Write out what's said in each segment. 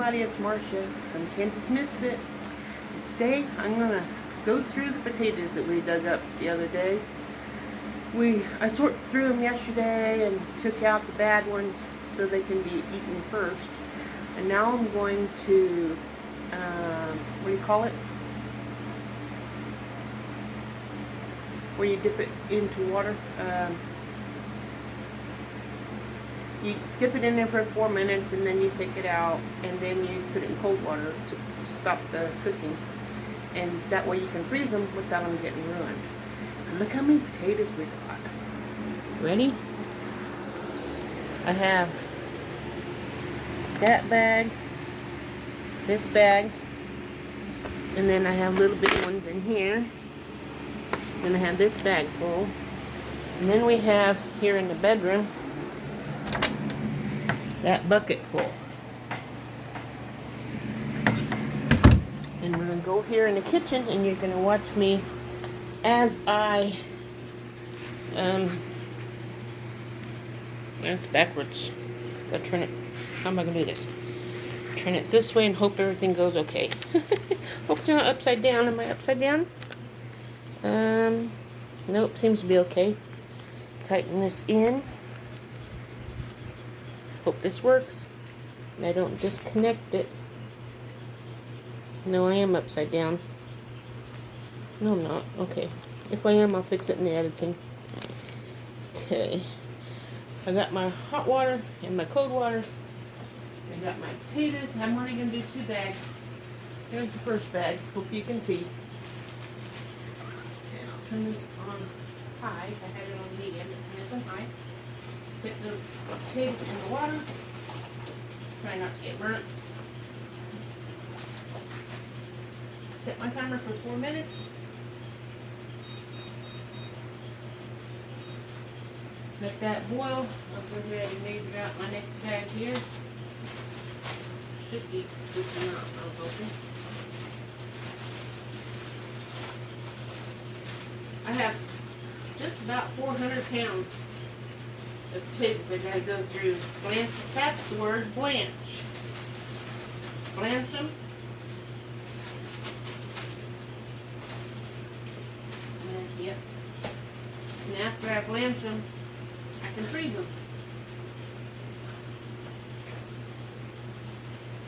everybody, it's Marcia from Kansas Misfit. And today I'm going to go through the potatoes that we dug up the other day. I sorted through them yesterday and took out the bad ones so they can be eaten first. And now I'm going to, what do you call it? Where you dip it into water. You dip it in there for 4 minutes and then you take it out and then you put it in cold water to stop the cooking. And that way you can freeze them without them getting ruined. And look how many potatoes we got. Ready? I have that bag, this bag, and then I have little bitty ones in here. Then I have this bag full. And then we have here in the bedroom that bucket full. And we're going to go here in the kitchen and you're going to watch me as I, it's backwards. Gotta turn it, how am I going to do this? Turn it this way and hope everything goes okay. Hope it's not upside down. Am I upside down? Nope, seems to be okay. Tighten this in. Hope this works and I don't disconnect it. No, I am upside down. No, I'm not. Okay. If I am, I'll fix it in the editing. Okay. I got my hot water and my cold water. I got my potatoes. I'm only going to do 2 bags. Here's the first bag. Hope you can see. And I'll turn this on high. I had it on medium. Here's on high. Put the potatoes in the water. Try not to get burnt. Set my timer for 4 minutes. Let that boil. I'll go ahead and measure out my next bag here. Should be this amount. I'll open. I have just about 400 pounds of potatoes I gotta go through. Blanch, that's the word, blanch. Blanch them. Yep. And after I blanch them, I can freeze them.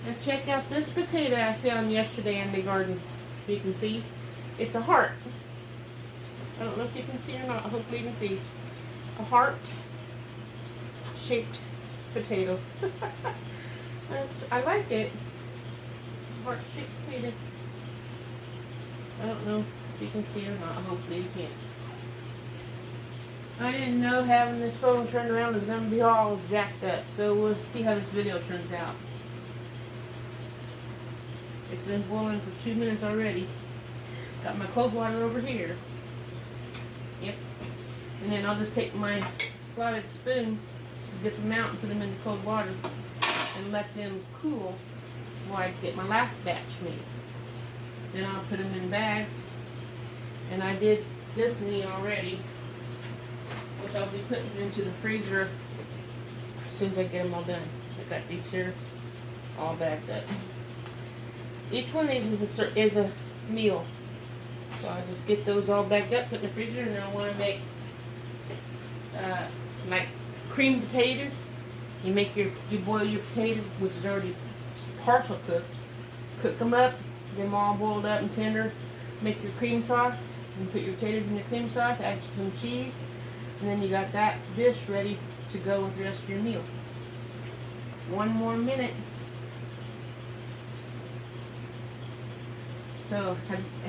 Now check out this potato I found yesterday in the garden. You can see, it's a heart. I don't know if you can see or not. Hopefully you can see. A heart-shaped potato. I like it. Heart-shaped potato. I don't know if you can see or not. Hopefully you can. I didn't know having this phone turned around is going to be all jacked up. So we'll see how this video turns out. It's been boiling for 2 minutes already. Got my cold water over here. Yep. And then I'll just take my slotted spoon, dip them out and put them in the cold water and let them cool while I get my last batch made. Then I'll put them in bags. And I did this knee already, which I'll be putting into the freezer as soon as I get them all done. I got these here all bagged up. Each one of these is a meal. So I just get those all bagged up, put in the freezer, and then I want to make like cream potatoes. You boil your potatoes, which is already partial cooked. Cook them up, get them all boiled up and tender. Make your cream sauce, and put your potatoes in your cream sauce. Add some cheese, and then you got that dish ready to go with the rest of your meal. 1 more minute. So,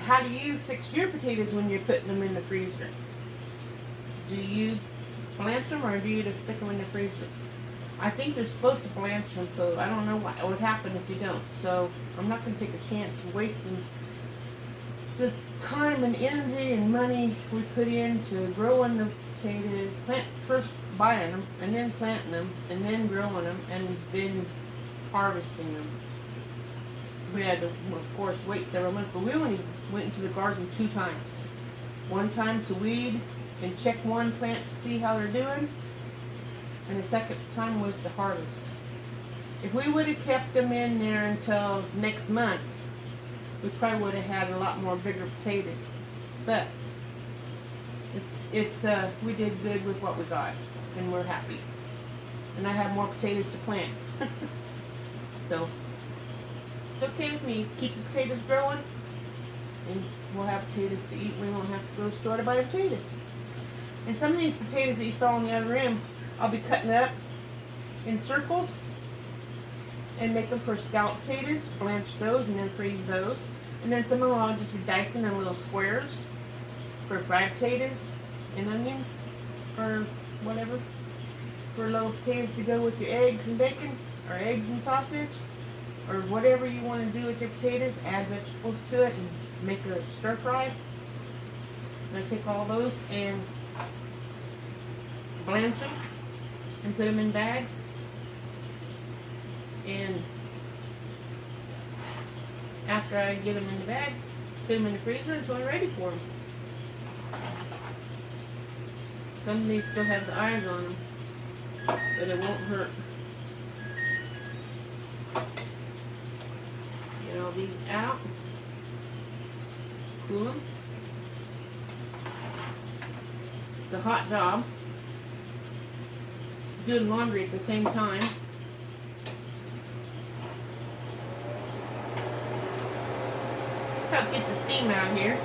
how do you fix your potatoes when you're putting them in the freezer? Do you blanch them or do you just stick them in the freezer? I think you're supposed to blanch them, so I don't know what would happen if you don't. So, I'm not going to take a chance of wasting the time and energy and money we put into growing the potatoes. First buying them, and then planting them, and then growing them, and then harvesting them. We had to, of course, wait several months, but we only went into the garden 2 times. One time to weed and check one plant to see how they're doing, and the second time was to harvest. If we would have kept them in there until next month, we probably would have had a lot more bigger potatoes. But we did good with what we got, and we're happy. And I have more potatoes to plant. So it's okay with me. Keep the potatoes growing, and we'll have potatoes to eat. We won't have to go to the store to buy potatoes. And some of these potatoes that you saw on the other end, I'll be cutting up in circles and make them for scallop potatoes, blanch those, and then freeze those. And then some of them I'll just be dicing in little squares for fried potatoes and onions or whatever. For little potatoes to go with your eggs and bacon, or eggs and sausage, or whatever you want to do with your potatoes. Add vegetables to it and make a stir fry. And I take all those and blanch them and put them in bags. And after I get them in the bags, put them in the freezer until I'm ready for them. Some of these still have the eyes on them, but it won't hurt. Get all these out, cool them. It's a hot job. Doing laundry at the same time. Help get the steam out of here.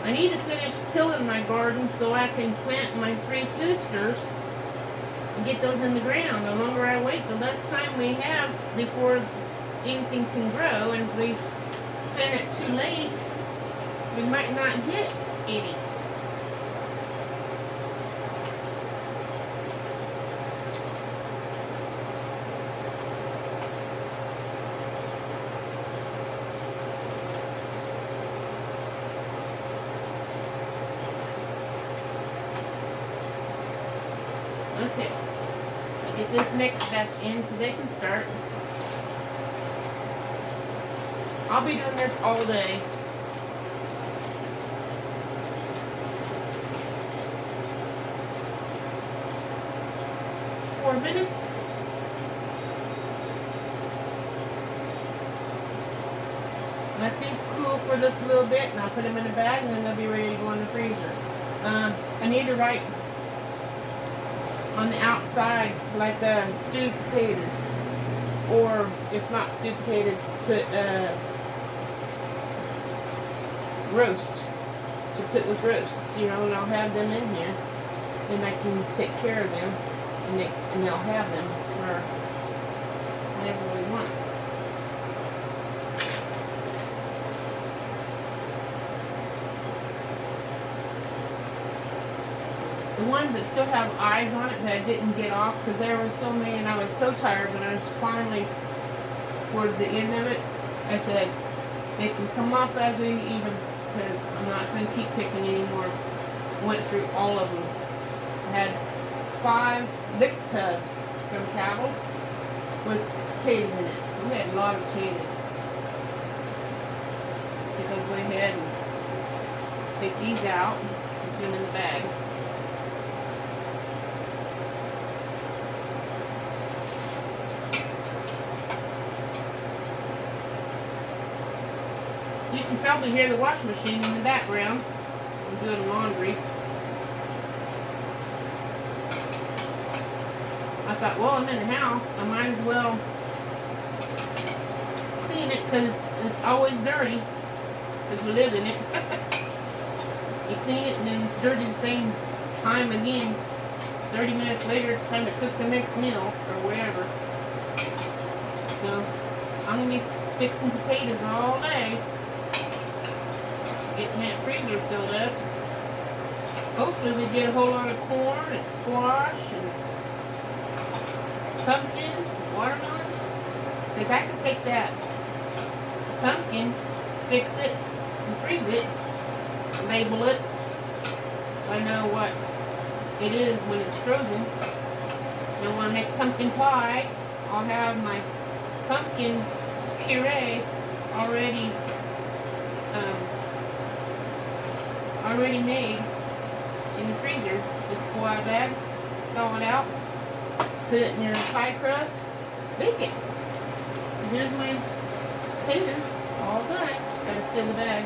I need to finish tilling my garden so I can plant my 3 sisters and get those in the ground. The longer I wait, the less time we have before anything can grow. And if we plant it too late, we might not get any. Okay, get this next batch in so they can start. I'll be doing this all day. Minutes. Let these cool for just a little bit, and I'll put them in a bag, and then they'll be ready to go in the freezer. I need to write on the outside like stewed potatoes, or if not stewed potatoes, put roasts to put with roasts, you know, and I'll have them in here, and I can take care of them. And they'll have them for whenever we want. The ones that still have eyes on it that I didn't get off, because there were so many and I was so tired, when I was finally towards the end of it, I said, they can come off as we even, because I'm not going to keep picking anymore. Went through all of them. I had 5 lick tubs from cattle with potatoes in it. So we had a lot of potatoes. So I'll go ahead and take these out and put them in the bag. You can probably hear the washing machine in the background. I'm doing laundry. I thought, well, I'm in the house, I might as well clean it, because it's always dirty, because we live in it. You clean it and then it's dirty the same time again. 30 minutes later, it's time to cook the next meal or whatever. So I'm going to be fixing potatoes all day, getting that freezer filled up. Hopefully we get a whole lot of corn and squash and pumpkins, watermelons, because I can take that pumpkin, fix it, and freeze it, label it, so I know what it is when it's frozen. And when I make pumpkin pie, I'll have my pumpkin puree already already made in the freezer. Just pull out a bag, thaw it out, put it in your pie crust, bake it. So here's my potatoes, all done. Gotta seal the bag.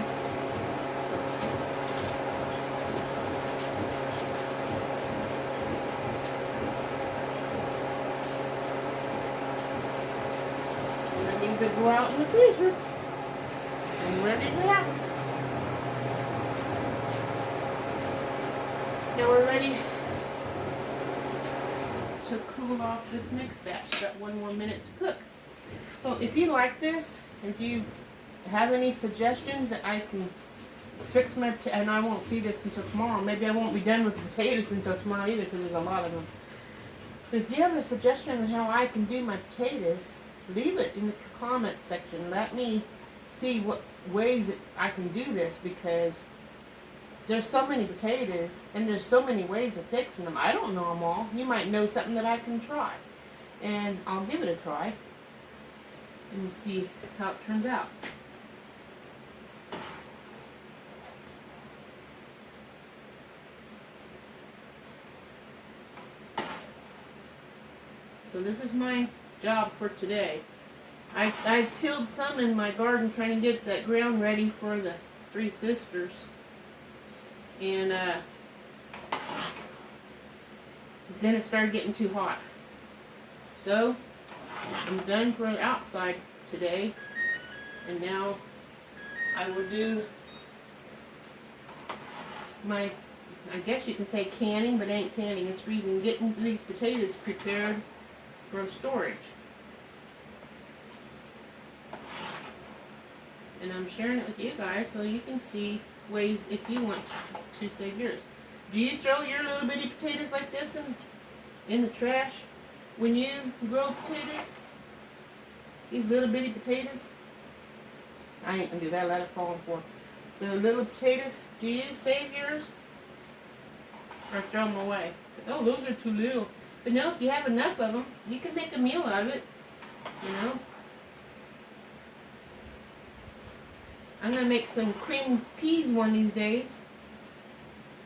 And then these will go out in the freezer and ready to have. Now we're ready to cool off this mixed batch. Got 1 more minute to cook. So if you like this, if you have any suggestions that I can fix my, and I won't see this until tomorrow. Maybe I won't be done with the potatoes until tomorrow either because there's a lot of them. But if you have a suggestion on how I can do my potatoes, leave it in the comment section. Let me see what ways that I can do this because there's so many potatoes, and there's so many ways of fixing them. I don't know them all. You might know something that I can try. And I'll give it a try. And see how it turns out. So this is my job for today. I tilled some in my garden trying to get that ground ready for the 3 sisters. And then it started getting too hot. So I'm done for outside today, and now I will do my, I guess you can say canning, but it ain't canning, it's freezing, getting these potatoes prepared for storage. And I'm sharing it with you guys so you can see ways if you want to save yours. Do you throw your little bitty potatoes like this in the trash when you grow potatoes? These little bitty potatoes? I ain't gonna do that, let it fall on the floor. The little potatoes, do you save yours? Or throw them away? Oh, those are too little. But no, if you have enough of them, you can make a meal out of it, you know? I'm going to make some cream peas one of these days.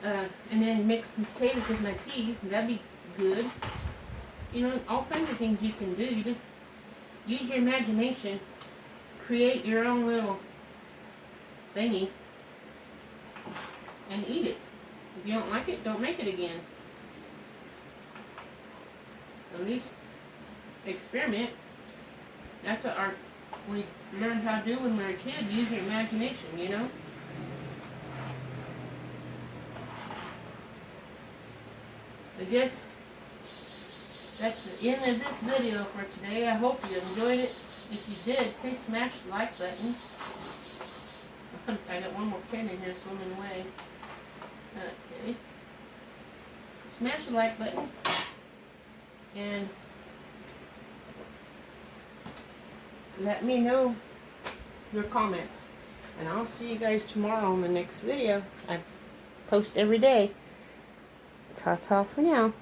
And then mix some potatoes with my peas, and that'd be good. You know, all kinds of things you can do. You just use your imagination. Create your own little thingy. And eat it. If you don't like it, don't make it again. At least experiment. That's what we learned how to do when we were a kid. Use your imagination, you know? I guess that's the end of this video for today. I hope you enjoyed it. If you did, please smash the like button. I got one more pen in here swimming away. Okay. Smash the like button. And let me know your comments. And I'll see you guys tomorrow on the next video. I post every day. Ta-ta for now.